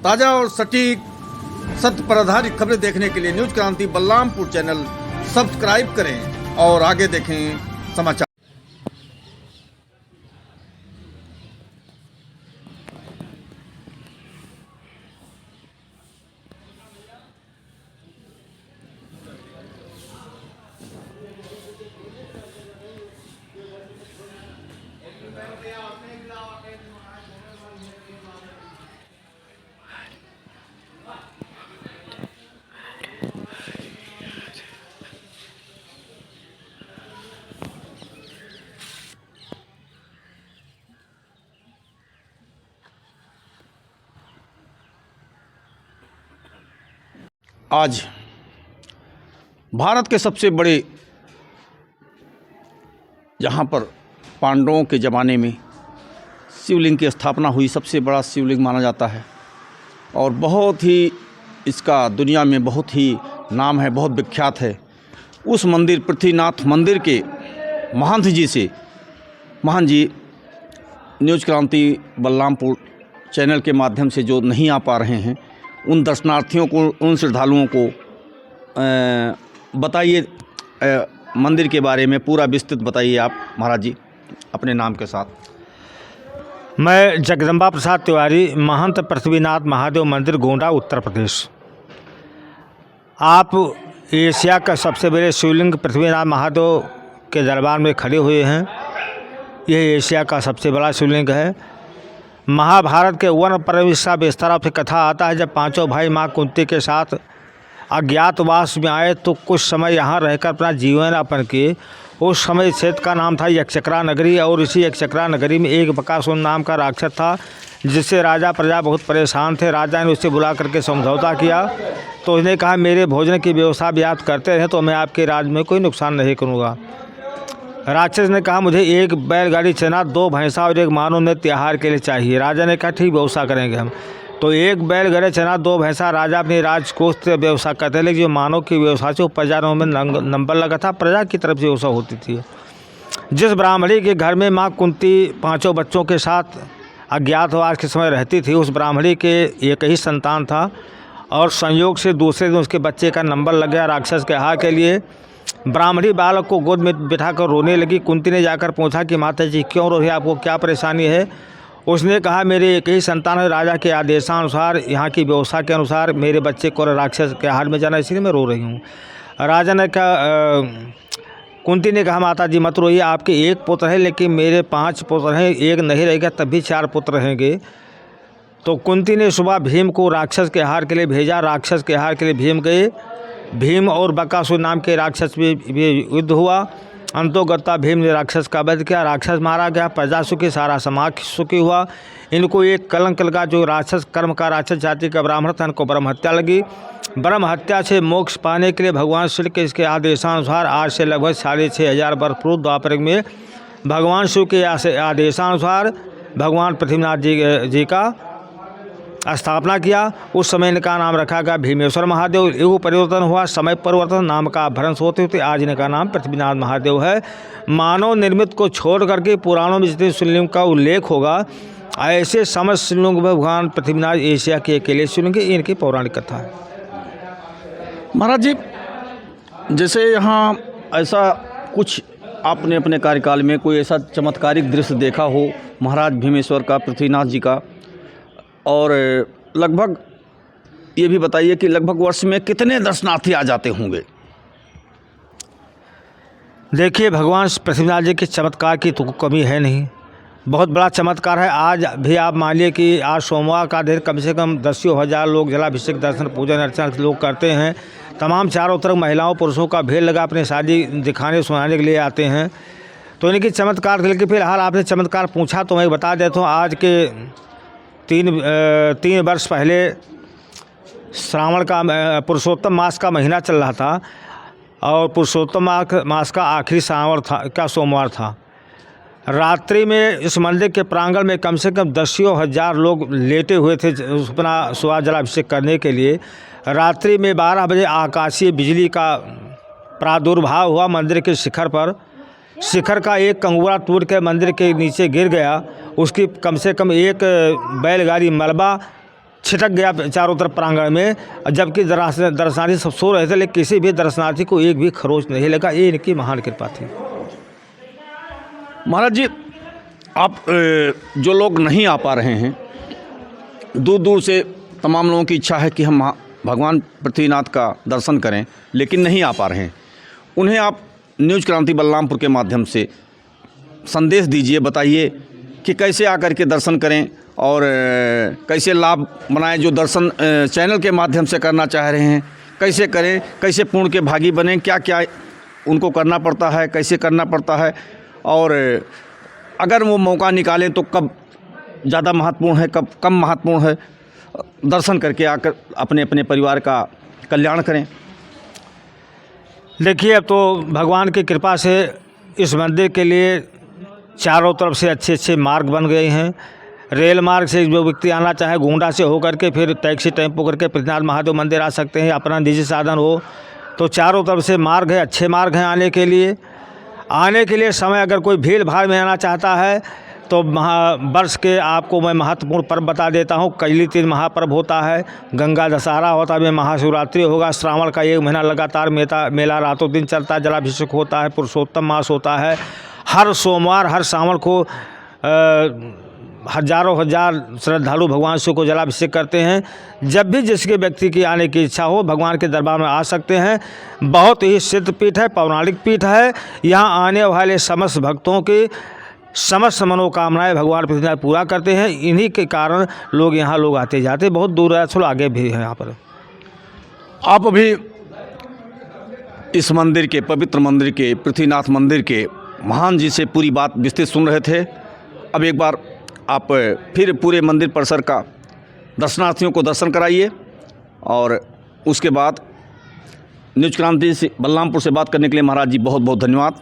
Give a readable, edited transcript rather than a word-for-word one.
ताज़ा और सटीक सत्य पर आधारित खबरें देखने के लिए न्यूज क्रांति बलरामपुर चैनल सब्सक्राइब करें और आगे देखें समाचार। आज भारत के सबसे बड़े, जहाँ पर पांडवों के ज़माने में शिवलिंग की स्थापना हुई, सबसे बड़ा शिवलिंग माना जाता है और बहुत ही इसका दुनिया में बहुत ही नाम है, बहुत विख्यात है। उस मंदिर पृथ्वीनाथ मंदिर के महंत जी से महंत जी न्यूज क्रांति बलरामपुर चैनल के माध्यम से जो नहीं आ पा रहे हैं, उन दर्शनार्थियों को, उन श्रद्धालुओं को बताइए मंदिर के बारे में, पूरा विस्तृत बताइए आप महाराज जी अपने नाम के साथ। मैं जगदम्बा प्रसाद तिवारी, महंत पृथ्वीनाथ महादेव मंदिर, गोंडा, उत्तर प्रदेश। आप एशिया का सबसे बड़े शिवलिंग पृथ्वीनाथ महादेव के दरबार में खड़े हुए हैं। यह एशिया का सबसे बड़ा शिवलिंग है। महाभारत के वन पर्व विस्तार से कथा आता है, जब पांचों भाई माँ कुंती के साथ अज्ञातवास में आए तो कुछ समय यहाँ रहकर अपना जीवन यापन किए। उस समय क्षेत्र का नाम था यक्षचक्रा नगरी और इसी यक्षचक्रा नगरी में एक बकासुर नाम का राक्षस था, जिससे राजा प्रजा बहुत परेशान थे। राजा ने उसे बुला करके समझौता किया तो उसने कहा, मेरे भोजन की व्यवस्था भी आप करते हैं तो मैं आपके राज में कोई नुकसान नहीं करूँगा। राक्षस ने कहा, मुझे एक बैलगाड़ी चना, 2 भैंसा और 1 मानव ने त्योहार के लिए चाहिए। राजा ने कहा, ठीक व्यवस्था करेंगे हम। तो 1 बैलगाड़ी चना, 2 भैंसा राजा अपनी राजकोष से व्यवस्था करते हैं, लेकिन जो मानव की व्यवस्था से वो प्रजा में नंबर लगा था, प्रजा की तरफ से व्यवस्था होती थी। जिस ब्राह्मणी के घर में माँ कुंती 5 बच्चों के साथ अज्ञातवास के समय रहती थी, उस ब्राह्मणी के एक ही संतान था और संयोग से दूसरे दिन उसके बच्चे का नंबर लग गया राक्षस के हाथ के लिए। ब्राह्मणी बालक को गोद में बिठाकर रोने लगी। कुंती ने जाकर पूछा कि माता जी क्यों रो रही है, आपको क्या परेशानी है? उसने कहा, मेरे एक ही संतान है, राजा के आदेशानुसार, यहाँ की व्यवस्था के अनुसार मेरे बच्चे को राक्षस के हाथ में जाना, इसलिए मैं रो रही हूँ। राजा ने कहा, कुंती ने कहा, माता जी मत रोइए, आपके 1 पुत्र है लेकिन मेरे 5 पुत्र हैं, 1 नहीं रहेगा तब भी 4 पुत्र रहेंगे। तो कुंती ने सुबह भीम को राक्षस के हार के लिए भेजा। राक्षस के हार के लिए भीम गए। भीम और बकासुर नाम के राक्षस भी युद्ध हुआ। अंतोगत्ता भीम ने राक्षस का वध किया, राक्षस मारा गया, प्रजा सुखी, सारा समाज सुखी हुआ। इनको एक कलंक लगा, जो राक्षस कर्म का राक्षस जाति का ब्राह्मण था, इनको ब्रह्म हत्या लगी। ब्रह्म हत्या से मोक्ष पाने के लिए भगवान शिव के इसके आदेशानुसार आज से लगभग 6500 वर्ष पूर्व द्वापर में भगवान शिव के आदेशानुसार भगवान पृथ्वीनाथ जी का स्थापना किया। उस समय इनका नाम रखा गया भीमेश्वर महादेव। युग परिवर्तन हुआ, समय परिवर्तन, नाम का भ्रंश होते होते आज इनका नाम पृथ्वीनाथ महादेव है। मानव निर्मित को छोड़ करके पुराणों में जितने शिवलिंग का उल्लेख होगा, ऐसे समस्त शिवलिंग भगवान पृथ्वीनाथ एशिया के अकेले शिवलिंग, इनकी पौराणिक कथा है। महाराज जी, जैसे यहाँ ऐसा कुछ आपने अपने कार्यकाल में कोई ऐसा चमत्कारिक दृश्य देखा हो महाराज भीमेश्वर का, पृथ्वीनाथ जी का, और लगभग ये भी बताइए कि लगभग वर्ष में कितने दर्शनार्थी आ जाते होंगे? देखिए, भगवान पृथ्वीनाथ जी के चमत्कार की तो कमी है नहीं, बहुत बड़ा चमत्कार है। आज भी आप मानिए कि आज सोमवार का दिन कम से कम 10,000 लोग जलाभिषेक, दर्शन, पूजन अर्चना लोग करते हैं। तमाम चारों तरफ महिलाओं पुरुषों का भीड़ लगा, अपने शादी दिखाने सुनाने के लिए आते हैं। तो इनकी चमत्कार, लेकिन फिलहाल आपने चमत्कार पूछा तो मैं बता देता हूँ। आज के 3 वर्ष पहले श्रावण का पुरुषोत्तम मास का महीना चल रहा था और पुरुषोत्तम मास का आखिरी श्रावण का सोमवार था। रात्रि में इस मंदिर के प्रांगण में कम से कम 10,000 लोग लेटे हुए थे अपना सुबह जलाभिषेक करने के लिए। रात्रि में 12 बजे आकाशीय बिजली का प्रादुर्भाव हुआ मंदिर के शिखर पर। शिखर का एक कंगुरा टूट के मंदिर के नीचे गिर गया। उसकी कम से कम 1 बैलगाड़ी मलबा छिटक गया चारों तरफ प्रांगण में, जबकि दर्शनार्थी सब सो रहे थे, लेकिन किसी भी दर्शनार्थी को एक भी खरोच नहीं लगा। ये इनकी महान कृपा थी। महाराज जी, आप जो लोग नहीं आ पा रहे हैं, दूर दूर से तमाम लोगों की इच्छा है कि हम भगवान पृथ्वीनाथ का दर्शन करें, लेकिन नहीं आ पा रहे हैं, उन्हें आप न्यूज़ क्रांति बलरामपुर के माध्यम से संदेश दीजिए, बताइए कि कैसे आकर के दर्शन करें और कैसे लाभ बनाएं। जो दर्शन चैनल के माध्यम से करना चाह रहे हैं, कैसे करें, कैसे पुण्य के भागी बनें, क्या क्या उनको करना पड़ता है, कैसे करना पड़ता है, और अगर वो मौका निकालें तो कब ज़्यादा महत्वपूर्ण है, कब कम महत्वपूर्ण है, दर्शन करके आकर अपने अपने परिवार का कल्याण करें। देखिए, अब तो भगवान की कृपा से इस मंदिर के लिए चारों तरफ से अच्छे अच्छे मार्ग बन गए हैं। रेल मार्ग से जो व्यक्ति आना चाहे गोंडा से होकर के फिर टैक्सी टेम्पो करके पृथ्वीनाथ महादेव मंदिर आ सकते हैं, अपना निजी साधन हो तो चारों तरफ से मार्ग है, अच्छे मार्ग हैं आने के लिए। समय अगर कोई भीड़ भाड़ में आना चाहता है तो वर्ष के आपको मैं महत्वपूर्ण पर्व बता देता हूँ। कैली तीज महापर्व होता है, गंगा दशहरा होता है, महाशिवरात्रि होगा, श्रावण का 1 महीना लगातार मेला रातों दिन चलता है, जलाभिषेक होता है, पुरुषोत्तम मास होता है। हर सोमवार हर सावन को हजारों श्रद्धालु भगवान शिव को जलाभिषेक करते हैं। जब भी जिसके व्यक्ति की आने की इच्छा हो भगवान के दरबार में आ सकते हैं। बहुत ही सिद्ध पीठ है, पौराणिक पीठ है। यहाँ आने वाले समस्त भक्तों की समस्त मनोकामनाएं भगवान पृथ्वीनाथ पूरा करते हैं। इन्हीं के कारण लोग आते जाते बहुत दूर है, थोड़ा आगे भी है यहाँ पर। आप अभी इस मंदिर के, पवित्र मंदिर के, पृथ्वीनाथ मंदिर के महान जी से पूरी बात विस्तृत सुन रहे थे। अब एक बार आप फिर पूरे मंदिर परिसर का दर्शनार्थियों को दर्शन कराइए, और उसके बाद न्यूज़ क्रांति से बलरामपुर से बात करने के लिए महाराज जी बहुत बहुत धन्यवाद।